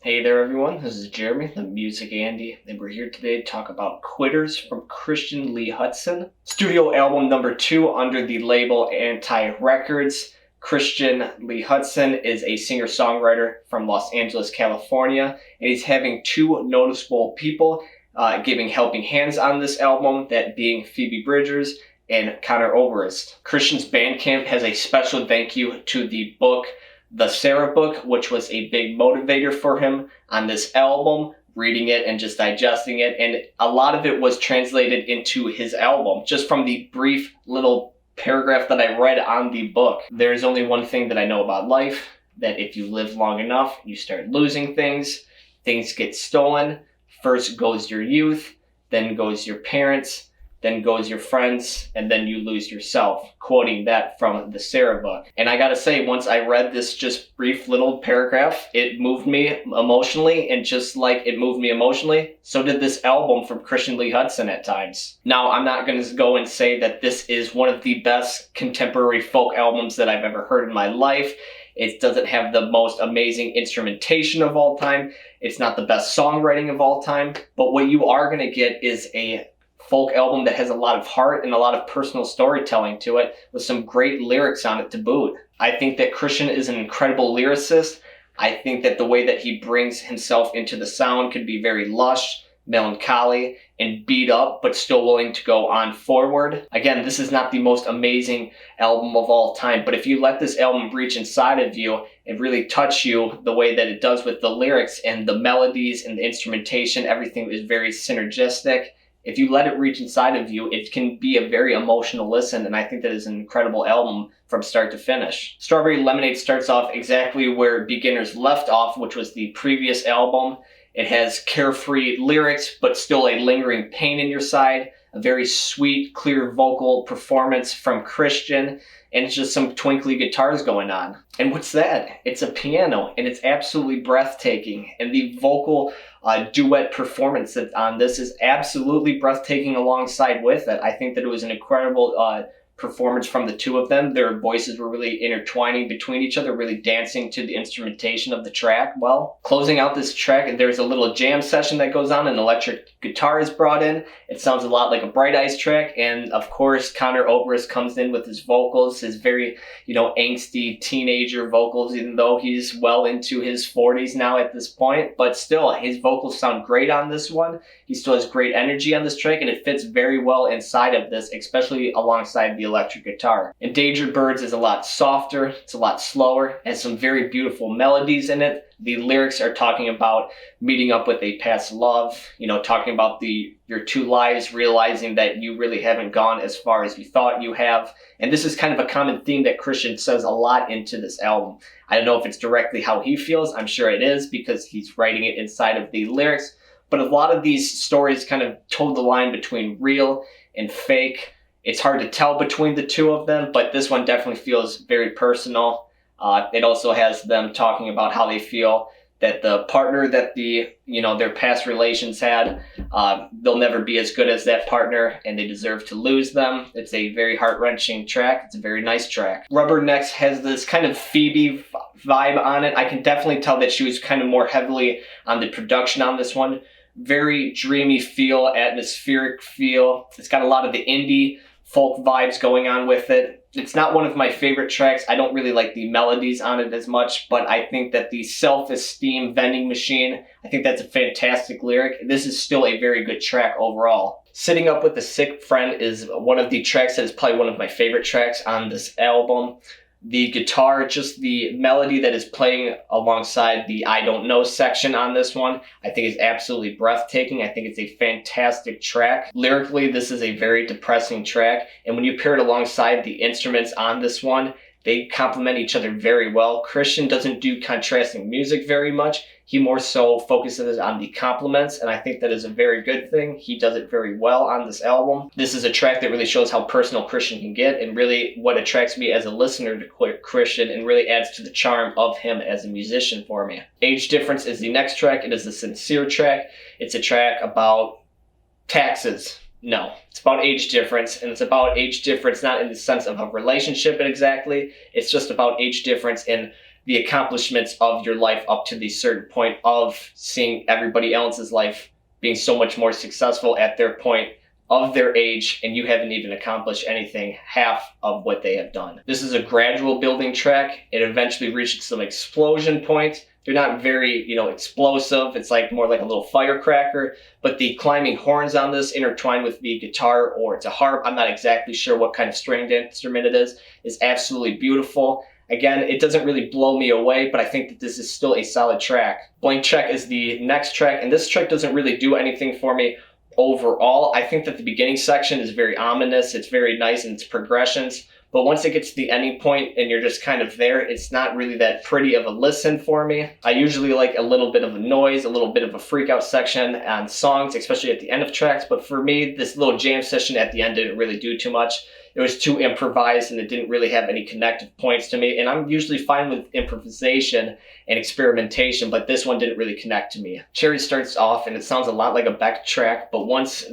Hey there, everyone. This is Jeremy, the Music Andy, and we're here today to talk about Quitters from Christian Lee Hutson. Studio album number 2 under the label Records. Christian Lee Hutson is a singer-songwriter from Los Angeles, California, and he's having two noticeable people giving helping hands on this album, that being Phoebe Bridgers and Connor Oberst. Christian's Bandcamp has a special thank you to the book The Sarah Book, which was a big motivator for him on this album, reading it and just digesting it. And a lot of it was translated into his album, just from the brief little paragraph that I read on the book. There's only one thing that I know about life, that if you live long enough, you start losing things. Things get stolen. First goes your youth, then goes your parents, then goes your friends, and then you lose yourself. Quoting that from the Sarah Book. And I gotta say, once I read this just brief little paragraph, it moved me emotionally, and just like it moved me emotionally, so did this album from Christian Lee Hutson at times. Now, I'm not gonna go and say that this is one of the best contemporary folk albums that I've ever heard in my life. It doesn't have the most amazing instrumentation of all time. It's not the best songwriting of all time. But what you are gonna get is a folk album that has a lot of heart and a lot of personal storytelling to it, with some great lyrics on it to boot. I think that Christian is an incredible lyricist. I think that the way that he brings himself into the sound could be very lush, melancholy, and beat up, but still willing to go on forward. Again, this is not the most amazing album of all time, but if you let this album reach inside of you and really touch you the way that it does with the lyrics and the melodies and the instrumentation, everything is very synergistic. If you let it reach inside of you, it can be a very emotional listen, and I think that is an incredible album from start to finish. Strawberry Lemonade starts off exactly where Beginners left off, which was the previous album. It has carefree lyrics, but still a lingering pain in your side, a very sweet, clear vocal performance from Christian, and it's just some twinkly guitars going on. And what's that? It's a piano, and it's absolutely breathtaking. And the vocal duet performance on this is absolutely breathtaking alongside with it. I think that it was an incredible performance from the two of them. Their voices were really intertwining between each other, really dancing to the instrumentation of the track. Well, closing out this track, there's a little jam session that goes on, and electric guitar is brought in. It sounds a lot like a Bright Eyes track, and of course Connor Oberst comes in with his vocals, his very, angsty teenager vocals, even though he's well into his 40s now at this point. But still, his vocals sound great on this one. He still has great energy on this track, and it fits very well inside of this, especially alongside the electric guitar. Endangered Birds is a lot softer, it's a lot slower, has some very beautiful melodies in it. The lyrics are talking about meeting up with a past love, talking about your two lives, realizing that you really haven't gone as far as you thought you have. And this is kind of a common theme that Christian says a lot into this album. I don't know if it's directly how he feels. I'm sure it is, because he's writing it inside of the lyrics. But a lot of these stories kind of toe the line between real and fake. It's hard to tell between the two of them, but this one definitely feels very personal. It also has them talking about how they feel that the partner that their past relations had, they'll never be as good as that partner, and they deserve to lose them. It's a very heart-wrenching track. It's a very nice track. Rubbernecks has this kind of Phoebe vibe on it. I can definitely tell that she was kind of more heavily on the production on this one. Very dreamy feel, atmospheric feel. It's got a lot of the indie folk vibes going on with it. It's not one of my favorite tracks. I don't really like the melodies on it as much, but I think that the Self-Esteem Vending Machine, I think that's a fantastic lyric. This is still a very good track overall. Sitting Up with a Sick Friend is one of the tracks that is probably one of my favorite tracks on this album. The guitar, just the melody that is playing alongside the I Don't Know section on this one, I think is absolutely breathtaking. I think it's a fantastic track. Lyrically, this is a very depressing track, and when you pair it alongside the instruments on this one, they complement each other very well. Christian doesn't do contrasting music very much. He more so focuses on the compliments, and I think that is a very good thing. He does it very well on this album. This is a track that really shows how personal Christian can get, and really what attracts me as a listener to Christian, and really adds to the charm of him as a musician for me. Age Difference is the next track. It is a sincere track. It's a track about taxes. No, it's about age difference, and it's about age difference not in the sense of a relationship exactly. It's just about age difference in the accomplishments of your life up to the certain point of seeing everybody else's life being so much more successful at their point of their age, and you haven't even accomplished anything half of what they have done. This is a gradual building track. It eventually reaches some explosion points. They're not very, explosive. It's like more like a little firecracker, but the climbing horns on this intertwined with the guitar, or it's a harp, I'm not exactly sure what kind of stringed instrument it is absolutely beautiful. Again, it doesn't really blow me away, but I think that this is still a solid track. Blank Check is the next track, and this track doesn't really do anything for me overall. I think that the beginning section is very ominous. It's very nice in its progressions. But once it gets to the ending point and you're just kind of there, it's not really that pretty of a listen for me. I usually like a little bit of a noise, a little bit of a freak out section on songs, especially at the end of tracks. But for me, this little jam session at the end didn't really do too much. It was too improvised and it didn't really have any connective points to me. And I'm usually fine with improvisation and experimentation, but this one didn't really connect to me. Cherry starts off and it sounds a lot like a Beck track, but once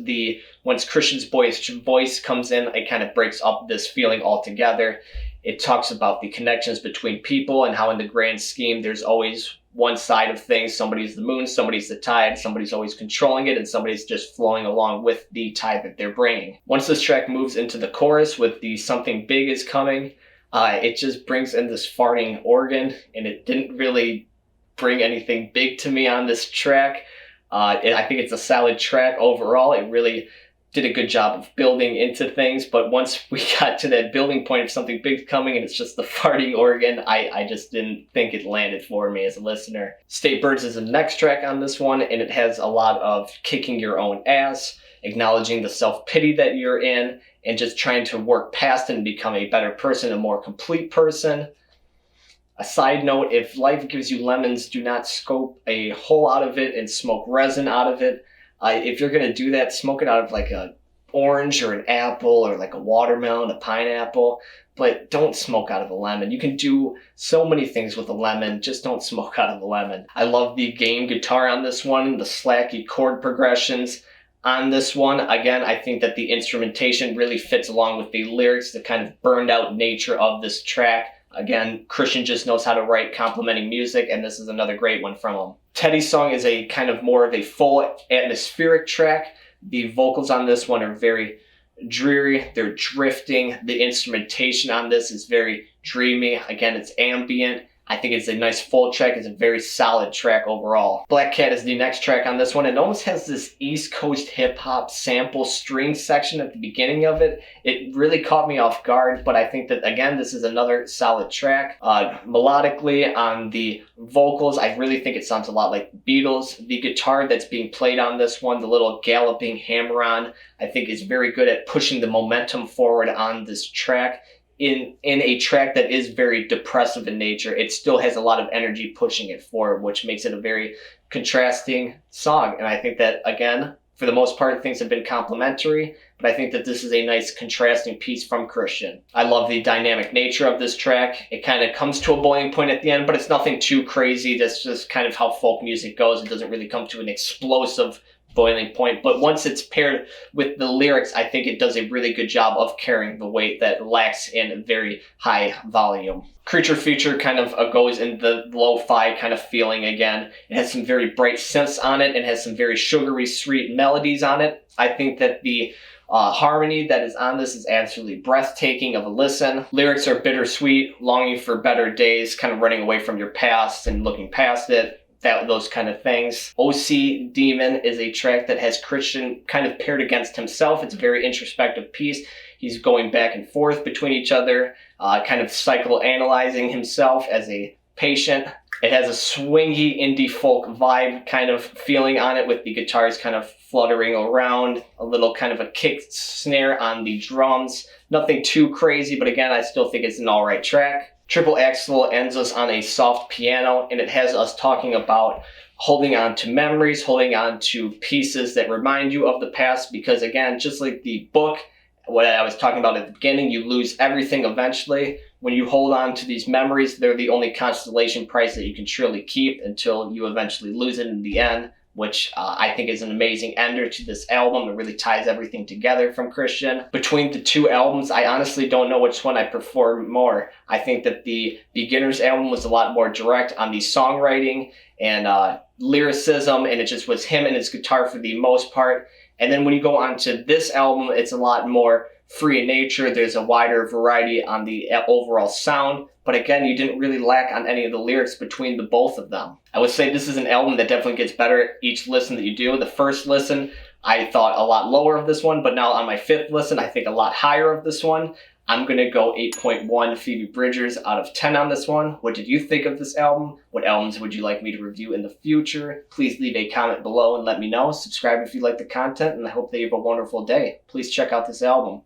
Christian's voice comes in, it kind of breaks up this feeling altogether. It talks about the connections between people and how in the grand scheme there's always one side of things. Somebody's the moon, somebody's the tide, somebody's always controlling it, and somebody's just flowing along with the tide that they're bringing. Once this track moves into the chorus with the something big is coming, it just brings in this farting organ, and it didn't really bring anything big to me on this track. I think it's a solid track overall. It really did a good job of building into things, but once we got to that building point of something big coming and it's just the farting organ, I just didn't think it landed for me as a listener. State Birds is the next track on this one, and it has a lot of kicking your own ass, acknowledging the self-pity that you're in, and just trying to work past it and become a better person, a more complete person. A side note, if life gives you lemons, do not scope a hole out of it and smoke resin out of it. If you're going to do that, smoke it out of like an orange or an apple or like a watermelon, a pineapple, but don't smoke out of a lemon. You can do so many things with a lemon, just don't smoke out of a lemon. I love the game guitar on this one, the slacky chord progressions on this one. Again, I think that the instrumentation really fits along with the lyrics, the kind of burned out nature of this track. Again, Christian just knows how to write complimenting music, and this is another great one from him. Teddy's song is a kind of more of a full atmospheric track. The vocals on this one are very dreary. They're drifting. The instrumentation on this is very dreamy. Again, it's ambient. I think it's a nice full track. It's a very solid track overall. Black Cat is the next track on this one. It almost has this East Coast hip hop sample string section at the beginning of it. It really caught me off guard, but I think that, again, this is another solid track. Melodically, on the vocals, I really think it sounds a lot like the Beatles. The guitar that's being played on this one, the little galloping hammer-on, I think is very good at pushing the momentum forward on this track. In a track that is very depressive in nature, it still has a lot of energy pushing it forward, which makes it a very contrasting song. And I think that, again, for the most part, things have been complimentary, but I think that this is a nice contrasting piece from Christian. I love the dynamic nature of this track. It kind of comes to a boiling point at the end, but it's nothing too crazy. That's just kind of how folk music goes. It doesn't really come to an explosive boiling point, but once it's paired with the lyrics, I think it does a really good job of carrying the weight that lacks in very high volume. Creature Feature kind of goes in the lo-fi kind of feeling again. It has some very bright synths on it and has some very sugary, sweet melodies on it. I think that the harmony that is on this is absolutely breathtaking of a listen. Lyrics are bittersweet, longing for better days, kind of running away from your past and looking past it. Those kind of things. OC Demon is a track that has Christian kind of paired against himself. It's a very introspective piece. He's going back and forth between each other, kind of psychoanalyzing himself as a patient. It has a swingy indie folk vibe kind of feeling on it, with the guitars kind of fluttering around, a little kind of a kick snare on the drums. Nothing too crazy, but again, I still think it's an alright track. Triple Axel ends us on a soft piano, and it has us talking about holding on to memories, holding on to pieces that remind you of the past, because again, just like the book, what I was talking about at the beginning, you lose everything eventually. When you hold on to these memories, they're the only constellation price that you can truly keep until you eventually lose it in the end. which I think is an amazing ender to this album. It really ties everything together from Christian. Between the two albums, I honestly don't know which one I prefer more. I think that the Beginner's album was a lot more direct on the songwriting and lyricism, and it just was him and his guitar for the most part. And then when you go on to this album, it's a lot more free in nature. There's a wider variety on the overall sound. But again, you didn't really lack on any of the lyrics between the both of them. I would say this is an album that definitely gets better each listen that you do. The first listen, I thought a lot lower of this one, but now on my fifth listen, I think a lot higher of this one. I'm going to go 8.1 Phoebe Bridgers out of 10 on this one. What did you think of this album? What albums would you like me to review in the future? Please leave a comment below and let me know. Subscribe if you like the content, and I hope that you have a wonderful day. Please check out this album.